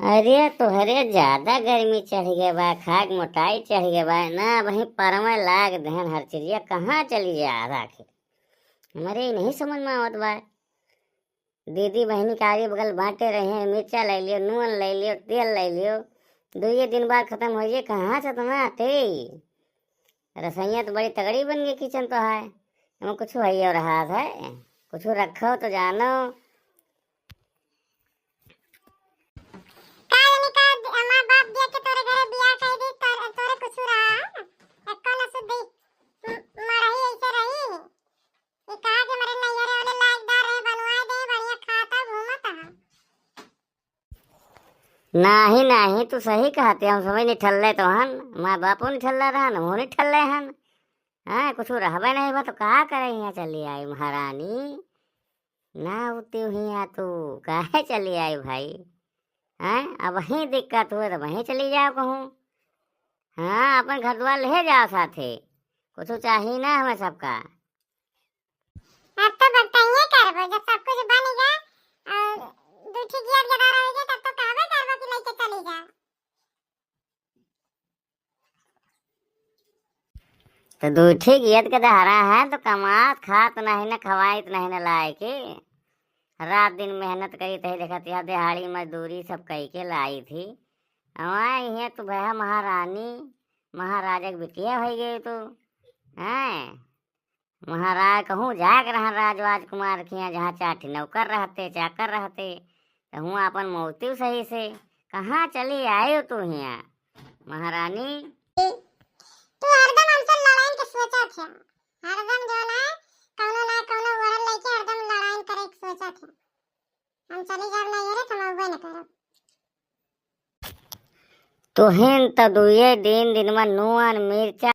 अरे तोहरे ज्यादा गर्मी चढ़ गए बा, खाक मोटाई चढ़ गए बा ना। वही परमे लाग दहन हर चीज कहाँ चली जा आखिर। हमारे ये नहीं समझ में आवत बा। दीदी बहनी के आगे बगल बांटे रहे हैं, मिर्चा ले लियो, नून ले लियो, तेल ले लियो, 2 दिन बाद खत्म हो जाए। कहाँ से तुम्हें आते। रसोइया तो बड़ी तगड़ी बन गई किचन तो है। हम कुछ है और हाथ है, कुछ रखो तो जानो। हमार बाप दिया के तोरे घरे बियाह कर दी तोरे कुछ रहा एक्को न सुधी मरही ऐसे रही ये कहा के मरे नैयरे वाले लायकदार रहे बनवाए दे बढ़िया खाता घूमता। नाही नाही तू सही कहते, हम समझ नहीं ठल्ले तो हन। माँ बापो नहीं ठल्ला रहन, हम नहीं ठल्ले हन। हाँ कुछ रहबे नहीं बा तो कहा करे यहाँ चली आई महारानी। ना उती हुई यहाँ तू काहे चली आई भाई। हाँ अब वहीं दिक्कत हुए तो वहीं चली जाओ कहूँ। हाँ अपन घर द्वार ले जाओ साथे, कुछ चाहिए ना हमें सबका। अब तो बताइए करबो जब सब कुछ बनेगा और दूठी गियर जरा रहेगा तब तो कहबे करबो कि लेके चली जा। तो दूठी गियत के दहरा है तो कमात खात नहीं न खवाइत नहीं न लाए के। रात दिन मेहनत करी तही देखत यहाँ दिहाड़ी मजदूरी सब कही के लाई थी। हमारे यहाँ तो भैया महारानी महाराजा की बिटिया हो गई तो। हैं महाराज कहूँ जाग रहा राजवाज कुमार के यहाँ, जहाँ चाठी नौकर रहते चाकर रहते, तो हूँ अपन मोती सही से। कहाँ चली आई हो तू यहाँ महारानी। तू हरदम हमसे लड़ाई के सोचा था, हरदम जो ना कौनो वरन लेके हरदम लड़ाई करे के सोचा था। हम चली जाब नहीं रे तुम अबे न करो। तुहिन तो दुए दिन में नून मिर्चा